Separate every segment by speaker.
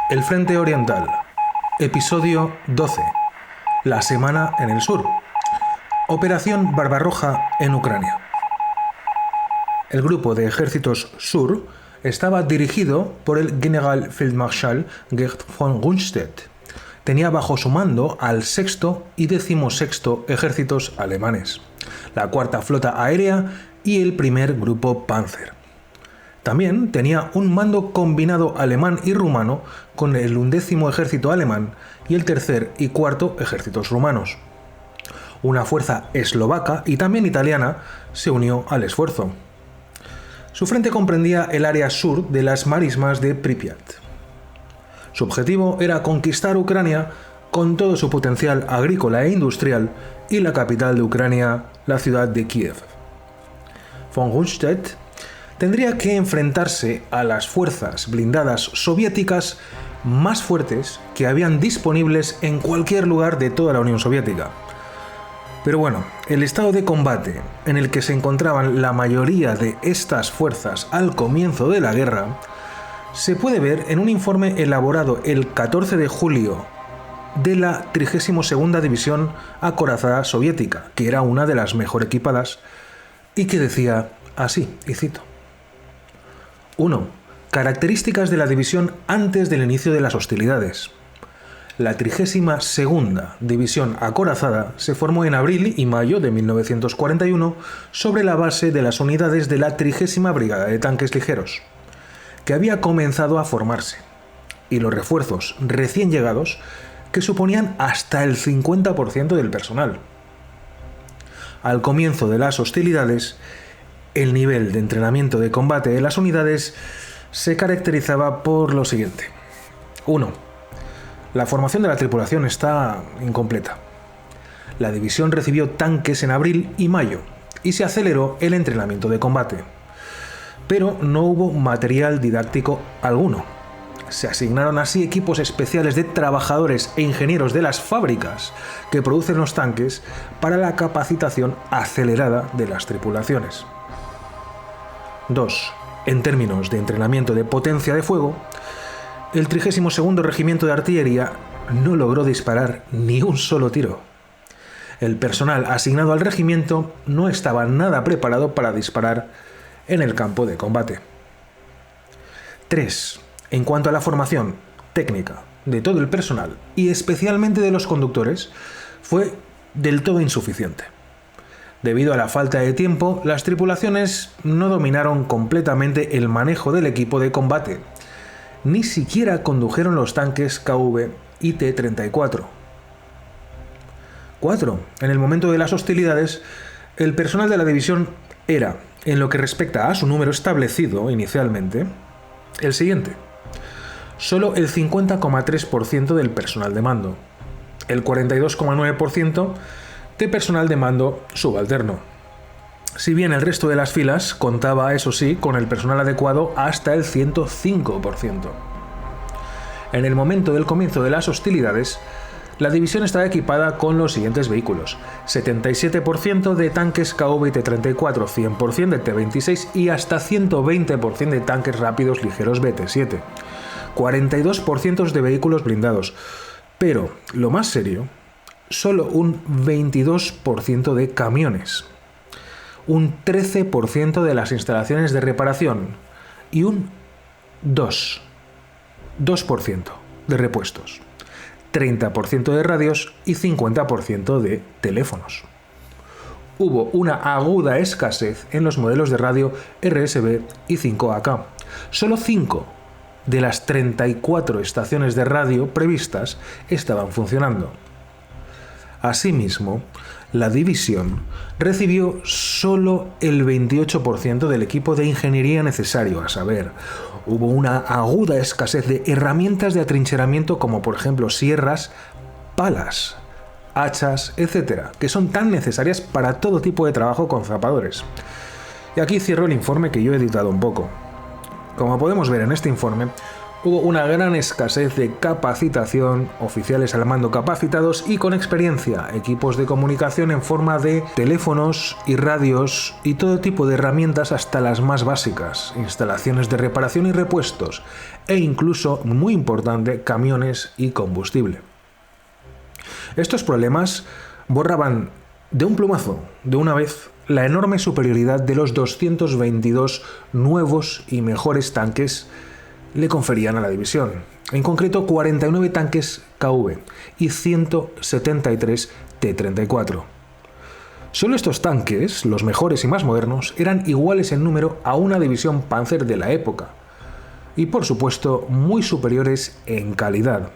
Speaker 1: El Frente Oriental, episodio 12, la semana en el sur, Operación Barbarroja en Ucrania. El grupo de ejércitos sur estaba dirigido por el Generalfeldmarschall Gerd von Rundstedt. Tenía bajo su mando al 6º y 16º ejércitos alemanes, la 4ª flota aérea y el primer grupo Panzer. También tenía un mando combinado alemán y rumano con el 11º ejército alemán y el 3er y 4º ejércitos rumanos. Una fuerza eslovaca y también italiana se unió al esfuerzo. Su frente comprendía el área sur de las marismas de Pripyat. Su objetivo era conquistar Ucrania con todo su potencial agrícola e industrial y la capital de Ucrania, la ciudad de Kiev. Von Rundstedt tendría que enfrentarse a las fuerzas blindadas soviéticas más fuertes que habían disponibles en cualquier lugar de toda la Unión Soviética. Pero bueno, el estado de combate en el que se encontraban la mayoría de estas fuerzas al comienzo de la guerra se puede ver en un informe elaborado el 14 de julio de la 32ª División Acorazada Soviética, que era una de las mejor equipadas, y que decía así, y cito: 1. Características de la división antes del inicio de las hostilidades. La 32ª División Acorazada se formó en abril y mayo de 1941 sobre la base de las unidades de la 30ª Brigada de Tanques Ligeros, que había comenzado a formarse, y los refuerzos recién llegados, que suponían hasta el 50% del personal. Al comienzo de las hostilidades, el nivel de entrenamiento de combate de las unidades se caracterizaba por lo siguiente. 1. La formación de la tripulación está incompleta. La división recibió tanques en abril y mayo y se aceleró el entrenamiento de combate. Pero no hubo material didáctico alguno. Se asignaron así equipos especiales de trabajadores e ingenieros de las fábricas que producen los tanques para la capacitación acelerada de las tripulaciones. 2. En términos de entrenamiento de potencia de fuego, el 32º Regimiento de Artillería no logró disparar ni un solo tiro. El personal asignado al regimiento no estaba nada preparado para disparar en el campo de combate. 3. En cuanto a la formación técnica de todo el personal y especialmente de los conductores, fue del todo insuficiente. Debido a la falta de tiempo, las tripulaciones no dominaron completamente el manejo del equipo de combate. Ni siquiera condujeron los tanques KV y T-34. 4. En el momento de las hostilidades, el personal de la división era, en lo que respecta a su número establecido inicialmente, el siguiente: solo el 50,3% del personal de mando, el 42,9% de personal de mando subalterno. Si bien el resto de las filas contaba, eso sí, con el personal adecuado hasta el 105%. En el momento del comienzo de las hostilidades, la división estaba equipada con los siguientes vehículos: 77% de tanques KV y T-34, 100% de T-26 y hasta 120% de tanques rápidos ligeros BT-7, 42% de vehículos blindados, pero, lo más serio, solo un 22% de camiones, un 13% de las instalaciones de reparación y un 2% de repuestos, 30% de radios y 50% de teléfonos. Hubo una aguda escasez en los modelos de radio RSB y 5AK. Solo 5 de las 34 estaciones de radio previstas estaban funcionando. Asimismo, la división recibió solo el 28% del equipo de ingeniería necesario, a saber, hubo una aguda escasez de herramientas de atrincheramiento como por ejemplo sierras, palas, hachas, etc., que son tan necesarias para todo tipo de trabajo con zapadores. Y aquí cierro el informe que yo he editado un poco. Como podemos ver en este informe, hubo una gran escasez de capacitación, oficiales al mando capacitados y con experiencia, equipos de comunicación en forma de teléfonos y radios y todo tipo de herramientas hasta las más básicas, instalaciones de reparación y repuestos e incluso, muy importante, camiones y combustible. Estos problemas borraban de un plumazo, de una vez, la enorme superioridad de los 222 nuevos y mejores tanques le conferían a la división. En concreto, 49 tanques KV y 173 T-34. Solo estos tanques, los mejores y más modernos, eran iguales en número a una división Panzer de la época. Y por supuesto, muy superiores en calidad.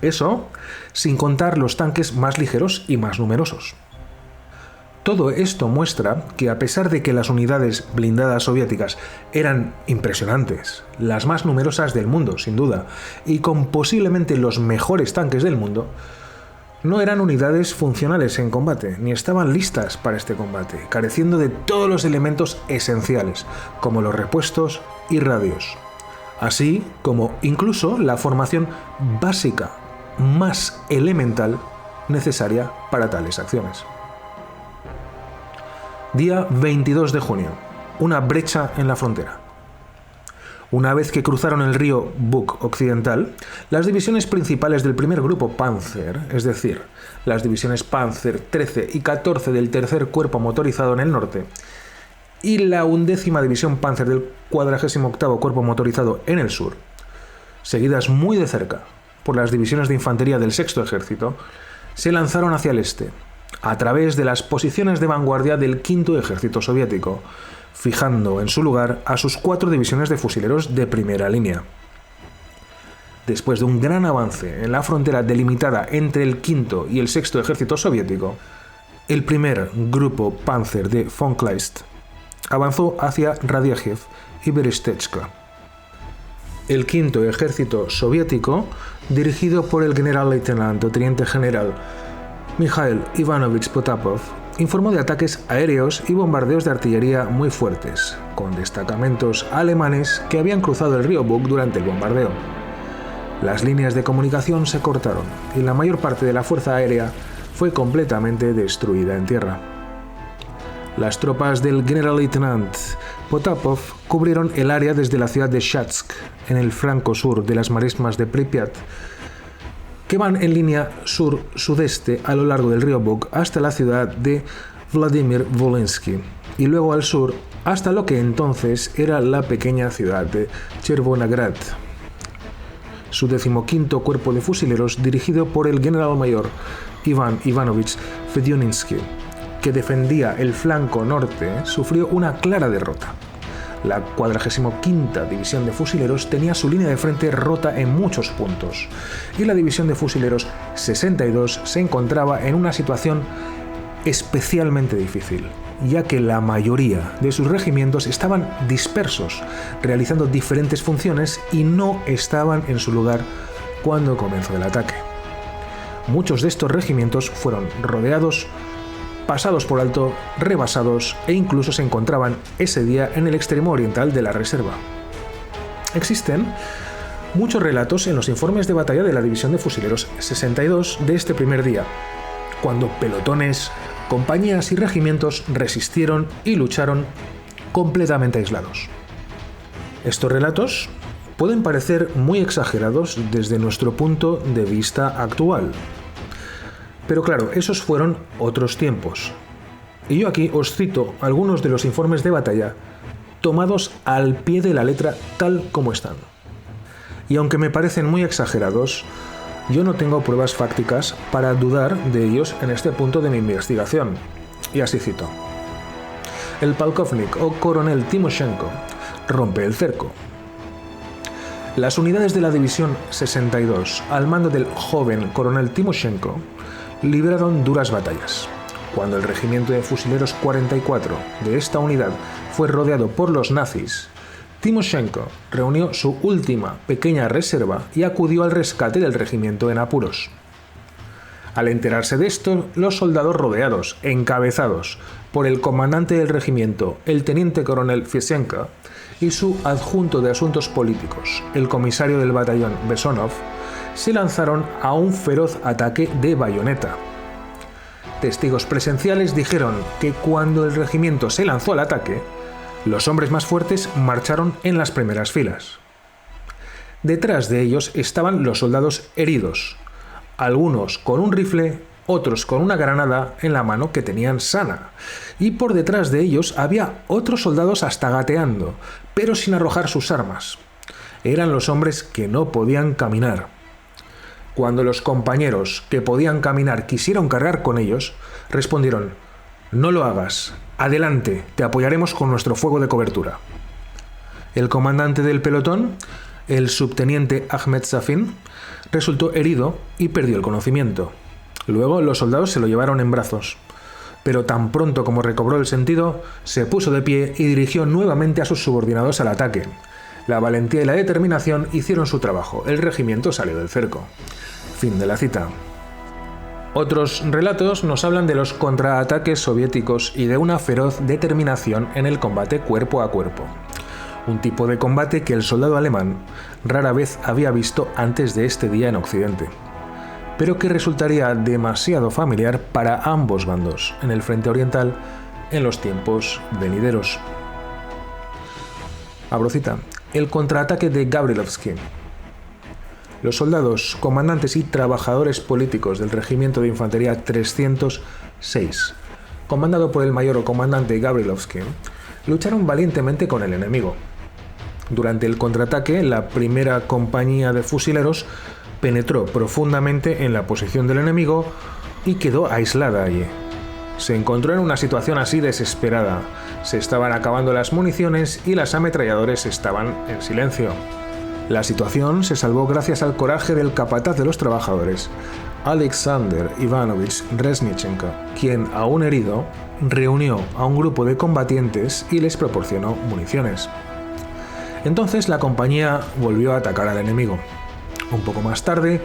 Speaker 1: Eso, sin contar los tanques más ligeros y más numerosos. Todo esto muestra que a pesar de que las unidades blindadas soviéticas eran impresionantes, las más numerosas del mundo, sin duda, y con posiblemente los mejores tanques del mundo, no eran unidades funcionales en combate, ni estaban listas para este combate, careciendo de todos los elementos esenciales, como los repuestos y radios, así como incluso la formación básica, más elemental, necesaria para tales acciones. Día 22 de junio. Una brecha en la frontera. Una vez que cruzaron el río Bug occidental, las divisiones principales del primer grupo Panzer, es decir, las divisiones Panzer 13 y 14 del tercer cuerpo motorizado en el norte, y la 11ª división Panzer del 48º cuerpo motorizado en el sur, seguidas muy de cerca por las divisiones de infantería del sexto ejército, se lanzaron hacia el este, a través de las posiciones de vanguardia del quinto ejército soviético, fijando en su lugar a sus 4 divisiones de fusileros de primera línea. Después de un gran avance en la frontera delimitada entre el quinto y el sexto ejército soviético, el primer grupo Panzer de von Kleist avanzó hacia Radiejev y Berestechka. El quinto ejército soviético, dirigido por el general-leitenant o teniente general Mikhail Ivanovich Potapov, informó de ataques aéreos y bombardeos de artillería muy fuertes, con destacamentos alemanes que habían cruzado el río Bug durante el bombardeo. Las líneas de comunicación se cortaron y la mayor parte de la fuerza aérea fue completamente destruida en tierra. Las tropas del general-leitenant Potapov cubrieron el área desde la ciudad de Shatsk, en el flanco sur de las marismas de Pripyat, que van en línea sur-sudeste a lo largo del río Bug hasta la ciudad de Vladimir-Volensky y luego al sur hasta lo que entonces era la pequeña ciudad de Chervonograd. Su 15º cuerpo de fusileros, dirigido por el general mayor Ivan Ivanovich Fedoninsky, que defendía el flanco norte, sufrió una clara derrota. La 45ª División de Fusileros tenía su línea de frente rota en muchos puntos, y la División de Fusileros 62 se encontraba en una situación especialmente difícil, ya que la mayoría de sus regimientos estaban dispersos, realizando diferentes funciones y no estaban en su lugar cuando comenzó el ataque. Muchos de estos regimientos fueron rodeados, pasados por alto, rebasados e incluso se encontraban ese día en el extremo oriental de la reserva. Existen muchos relatos en los informes de batalla de la División de Fusileros 62 de este primer día, cuando pelotones, compañías y regimientos resistieron y lucharon completamente aislados. Estos relatos pueden parecer muy exagerados desde nuestro punto de vista actual. Pero claro, esos fueron otros tiempos. Y yo aquí os cito algunos de los informes de batalla tomados al pie de la letra tal como están. Y aunque me parecen muy exagerados, yo no tengo pruebas fácticas para dudar de ellos en este punto de mi investigación. Y así cito. El Polkovnik o coronel Timoshenko rompe el cerco. Las unidades de la División 62, al mando del joven coronel Timoshenko, libraron duras batallas. Cuando el regimiento de fusileros 44 de esta unidad fue rodeado por los nazis, Timoshenko reunió su última pequeña reserva y acudió al rescate del regimiento en apuros. Al enterarse de esto, los soldados rodeados, encabezados por el comandante del regimiento, el teniente coronel Fisenka, y su adjunto de asuntos políticos, el comisario del batallón Besonov, se lanzaron a un feroz ataque de bayoneta. Testigos presenciales dijeron que cuando el regimiento se lanzó al ataque, los hombres más fuertes marcharon en las primeras filas. Detrás de ellos estaban los soldados heridos, algunos con un rifle, otros con una granada en la mano que tenían sana, y por detrás de ellos había otros soldados hasta gateando, pero sin arrojar sus armas. Eran los hombres que no podían caminar. Cuando los compañeros que podían caminar quisieron cargar con ellos, respondieron: «No lo hagas, adelante, te apoyaremos con nuestro fuego de cobertura». El comandante del pelotón, el subteniente Ahmed Safin, resultó herido y perdió el conocimiento. Luego los soldados se lo llevaron en brazos, pero tan pronto como recobró el sentido, se puso de pie y dirigió nuevamente a sus subordinados al ataque. La valentía y la determinación hicieron su trabajo. El regimiento salió del cerco. Fin de la cita. Otros relatos nos hablan de los contraataques soviéticos y de una feroz determinación en el combate cuerpo a cuerpo. Un tipo de combate que el soldado alemán rara vez había visto antes de este día en Occidente, pero que resultaría demasiado familiar para ambos bandos en el frente oriental en los tiempos venideros. Abro cita. El contraataque de Gavrilovsky. Los soldados, comandantes y trabajadores políticos del Regimiento de Infantería 306, comandado por el mayor o comandante Gavrilovsky, lucharon valientemente con el enemigo. Durante el contraataque, la primera compañía de fusileros penetró profundamente en la posición del enemigo y quedó aislada allí. Se encontró en una situación así desesperada. Se estaban acabando las municiones y las ametralladores estaban en silencio. La situación se salvó gracias al coraje del capataz de los trabajadores, Alexander Ivanovich Reznichenko, quien, aún herido, reunió a un grupo de combatientes y les proporcionó municiones. Entonces la compañía volvió a atacar al enemigo. Un poco más tarde,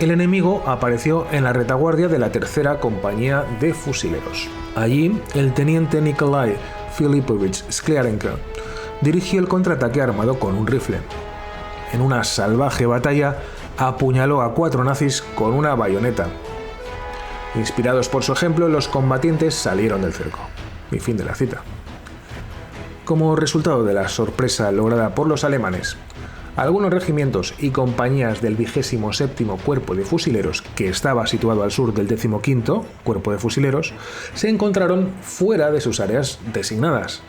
Speaker 1: el enemigo apareció en la retaguardia de la tercera compañía de fusileros. Allí, el teniente Nikolai Filipovich Skliarenko dirigió el contraataque armado con un rifle. En una salvaje batalla, apuñaló a 4 nazis con una bayoneta. Inspirados por su ejemplo, los combatientes salieron del cerco. Y fin de la cita. Como resultado de la sorpresa lograda por los alemanes, algunos regimientos y compañías del 27º Cuerpo de Fusileros, que estaba situado al sur del 15º Cuerpo de Fusileros, se encontraron fuera de sus áreas designadas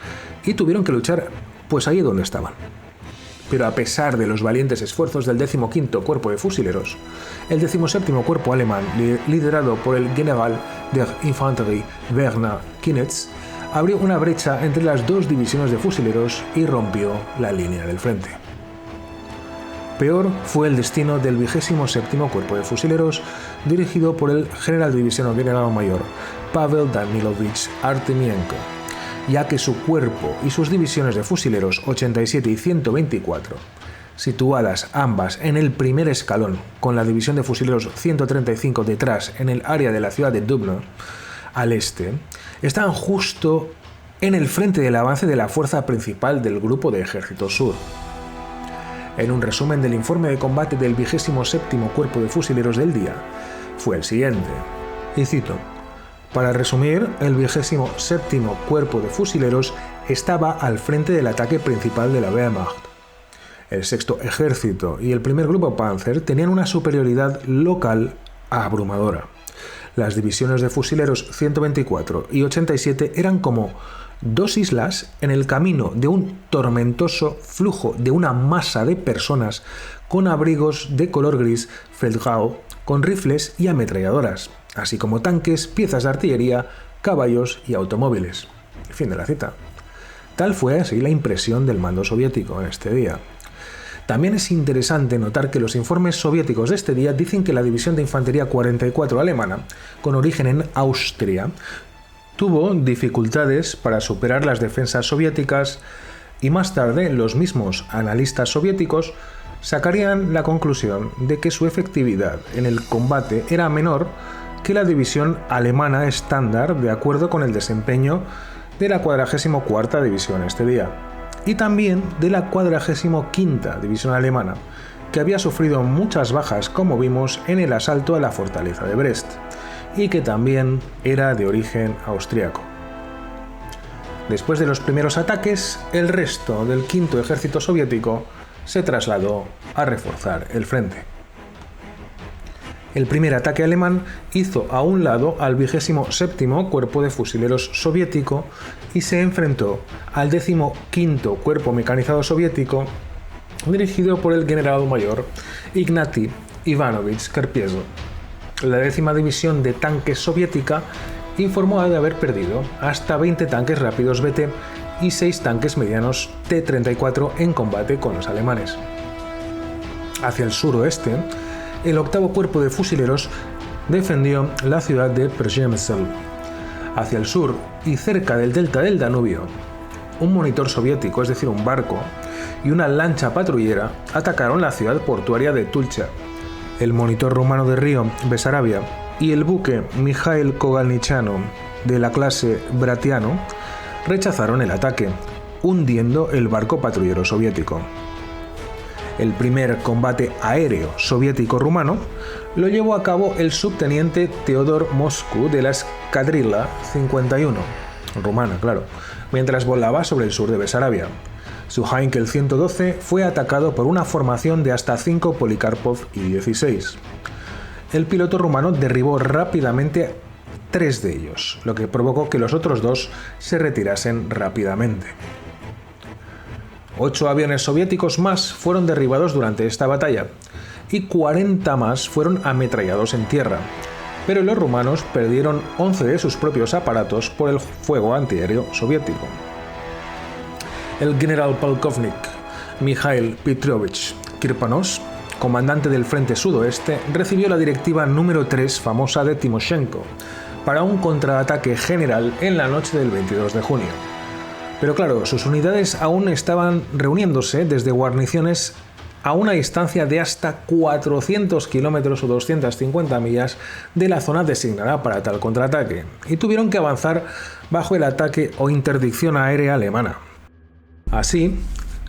Speaker 1: y tuvieron que luchar pues allí donde estaban. Pero a pesar de los valientes esfuerzos del 15º Cuerpo de Fusileros, el 17º Cuerpo alemán, liderado por el General der Infanterie Werner Kinetz, abrió una brecha entre las dos divisiones de fusileros y rompió la línea del frente. Peor fue el destino del 27º Cuerpo de Fusileros, dirigido por el general de división general mayor Pavel Danilovich Artemienko, ya que su cuerpo y sus divisiones de fusileros 87 y 124, situadas ambas en el primer escalón, con la división de fusileros 135 detrás en el área de la ciudad de Dubno, al este, estaban justo en el frente del avance de la fuerza principal del Grupo de Ejército Sur. En un resumen del informe de combate del 27º Cuerpo de Fusileros del día, fue el siguiente, y cito: para resumir, el 27º Cuerpo de Fusileros estaba al frente del ataque principal de la Wehrmacht. El 6º Ejército y el 1er Grupo Panzer tenían una superioridad local abrumadora. Las divisiones de fusileros 124 y 87 eran como dos islas en el camino de un tormentoso flujo de una masa de personas con abrigos de color gris Feldgrau, con rifles y ametralladoras, así como tanques, piezas de artillería, caballos y automóviles. Fin de la cita. Tal fue así la impresión del mando soviético en este día. También es interesante notar que los informes soviéticos de este día dicen que la División de Infantería 44 alemana, con origen en Austria, tuvo dificultades para superar las defensas soviéticas y más tarde los mismos analistas soviéticos sacarían la conclusión de que su efectividad en el combate era menor que la división alemana estándar de acuerdo con el desempeño de la 44ª división este día y también de la 45ª división alemana, que había sufrido muchas bajas como vimos en el asalto a la fortaleza de Brest y que también era de origen austriaco. Después de los primeros ataques, el resto del quinto ejército soviético se trasladó a reforzar el frente. El primer ataque alemán hizo a un lado al 27º Cuerpo de Fusileros soviético y se enfrentó al 15º Cuerpo Mecanizado soviético dirigido por el general mayor Ignati Ivanovich Karpiezo. La 10ª división de tanques soviética informó de haber perdido hasta 20 tanques rápidos BT y 6 tanques medianos T-34 en combate con los alemanes. Hacia el suroeste, el 8º Cuerpo de Fusileros defendió la ciudad de Przemysl. Hacia el sur y cerca del delta del Danubio, un monitor soviético, es decir, un barco, y una lancha patrullera atacaron la ciudad portuaria de Tulcha. El monitor rumano de río Besarabia y el buque Mikhail Kogalnichano de la clase Bratiano rechazaron el ataque, hundiendo el barco patrullero soviético. El primer combate aéreo soviético-rumano lo llevó a cabo el subteniente Teodor Moscu de la Escuadrilla 51, rumana, claro, mientras volaba sobre el sur de Besarabia. Su Heinkel 112 fue atacado por una formación de hasta 5 Polikarpov I-16. El piloto rumano derribó rápidamente 3 de ellos, lo que provocó que los otros 2 se retirasen rápidamente. 8 aviones soviéticos más fueron derribados durante esta batalla y 40 más fueron ametrallados en tierra, pero los rumanos perdieron 11 de sus propios aparatos por el fuego antiaéreo soviético. El general polkovnik Mikhail Petrovich Kirpanos, comandante del frente sudoeste, recibió la directiva número 3 famosa de Timoshenko para un contraataque general en la noche del 22 de junio. Pero claro, sus unidades aún estaban reuniéndose desde guarniciones a una distancia de hasta 400 kilómetros o 250 millas de la zona designada para tal contraataque, y tuvieron que avanzar bajo el ataque o interdicción aérea alemana. Así,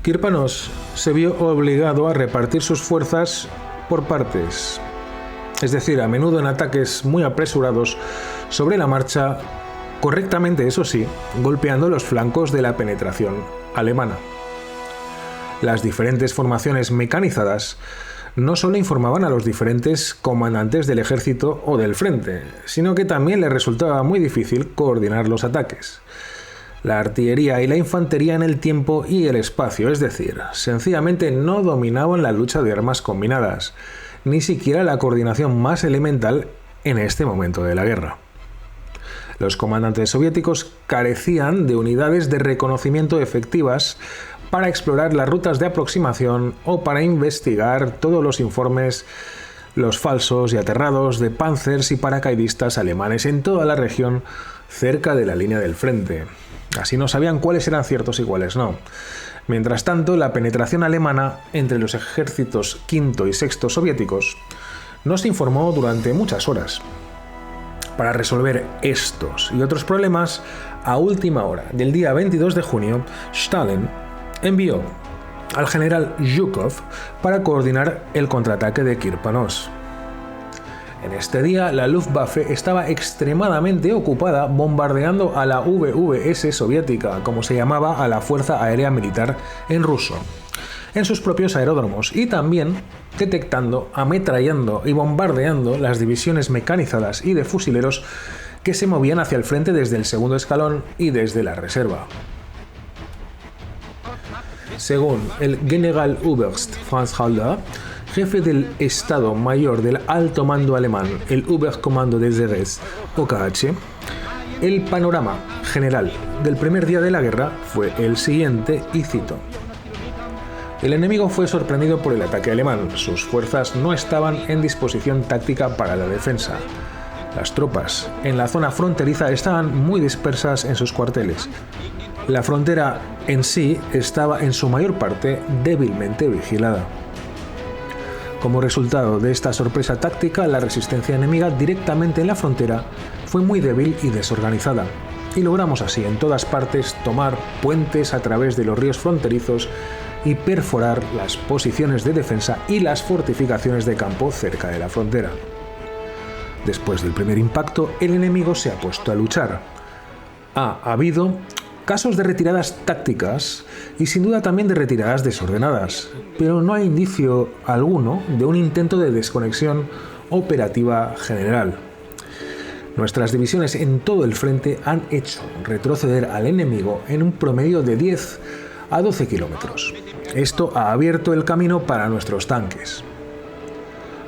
Speaker 1: Kirpanos se vio obligado a repartir sus fuerzas por partes, es decir, a menudo en ataques muy apresurados sobre la marcha, correctamente eso sí, golpeando los flancos de la penetración alemana. Las diferentes formaciones mecanizadas no solo informaban a los diferentes comandantes del ejército o del frente, sino que también les resultaba muy difícil coordinar los ataques. La artillería y la infantería en el tiempo y el espacio, es decir, sencillamente no dominaban la lucha de armas combinadas, ni siquiera la coordinación más elemental en este momento de la guerra. Los comandantes soviéticos carecían de unidades de reconocimiento efectivas para explorar las rutas de aproximación o para investigar todos los informes, los falsos y aterrados de panzers y paracaidistas alemanes en toda la región cerca de la línea del frente. Así no sabían cuáles eran ciertos y cuáles no. Mientras tanto, la penetración alemana entre los ejércitos quinto y sexto soviéticos no se informó durante muchas horas. Para resolver estos y otros problemas, a última hora del día 22 de junio, Stalin envió al general Zhukov para coordinar el contraataque de Kirpanos. En este día, la Luftwaffe estaba extremadamente ocupada bombardeando a la VVS soviética, como se llamaba a la Fuerza Aérea Militar en ruso, en sus propios aeródromos, y también detectando, ametrallando y bombardeando las divisiones mecanizadas y de fusileros que se movían hacia el frente desde el segundo escalón y desde la reserva. Según el Generaloberst Franz Halder, jefe del Estado Mayor del Alto Mando alemán, el Oberkommando des Heeres, OKH, el panorama general del primer día de la guerra fue el siguiente, y cito: el enemigo fue sorprendido por el ataque alemán. Sus fuerzas no estaban en disposición táctica para la defensa. Las tropas en la zona fronteriza estaban muy dispersas en sus cuarteles. La frontera en sí estaba en su mayor parte débilmente vigilada. Como resultado de esta sorpresa táctica, la resistencia enemiga directamente en la frontera fue muy débil y desorganizada, y logramos así en todas partes tomar puentes a través de los ríos fronterizos y perforar las posiciones de defensa y las fortificaciones de campo cerca de la frontera. Después del primer impacto, el enemigo se ha puesto a luchar. Ha habido casos de retiradas tácticas y sin duda también de retiradas desordenadas, pero no hay indicio alguno de un intento de desconexión operativa general. Nuestras divisiones en todo el frente han hecho retroceder al enemigo en un promedio de 10 a 12 kilómetros. Esto ha abierto el camino para nuestros tanques.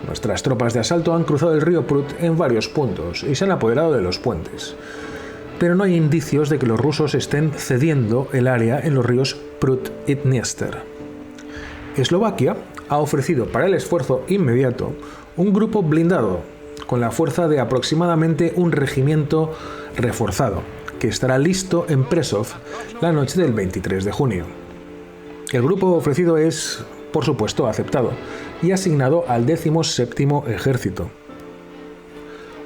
Speaker 1: Nuestras tropas de asalto han cruzado el río Prut en varios puntos y se han apoderado de los puentes, pero no hay indicios de que los rusos estén cediendo el área en los ríos Prut y Dniester. Eslovaquia ha ofrecido para el esfuerzo inmediato un grupo blindado con la fuerza de aproximadamente un regimiento reforzado, que estará listo en Presov la noche del 23 de junio. El grupo ofrecido es, por supuesto, aceptado y asignado al 17º Ejército.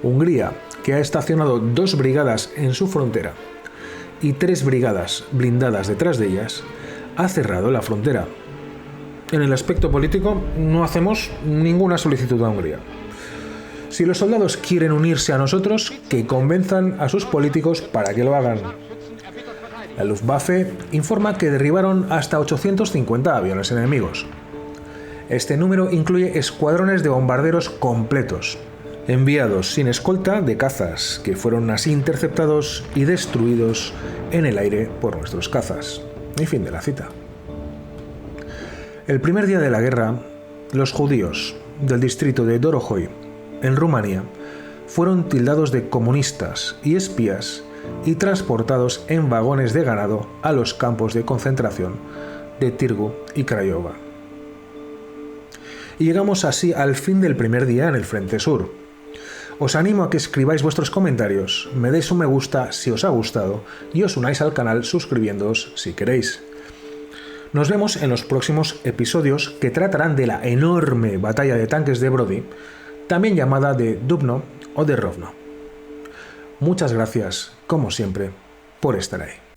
Speaker 1: Hungría, que ha estacionado 2 brigadas en su frontera y 3 brigadas blindadas detrás de ellas, ha cerrado la frontera. En el aspecto político, no hacemos ninguna solicitud a Hungría. Si los soldados quieren unirse a nosotros, que convenzan a sus políticos para que lo hagan. La Luftwaffe informa que derribaron hasta 850 aviones enemigos. Este número incluye escuadrones de bombarderos completos, enviados sin escolta de cazas, que fueron así interceptados y destruidos en el aire por nuestros cazas. Y fin de la cita. El primer día de la guerra, los judíos del distrito de Dorohoi, en Rumanía, fueron tildados de comunistas y espías y transportados en vagones de ganado a los campos de concentración de Tirgu y Craiova. Y llegamos así al fin del primer día en el Frente Sur. Os animo a que escribáis vuestros comentarios, me deis un me gusta si os ha gustado y os unáis al canal suscribiéndoos si queréis. Nos vemos en los próximos episodios que tratarán de la enorme batalla de tanques de Brody, también llamada de Dubno o de Rovno. Muchas gracias, como siempre, por estar ahí.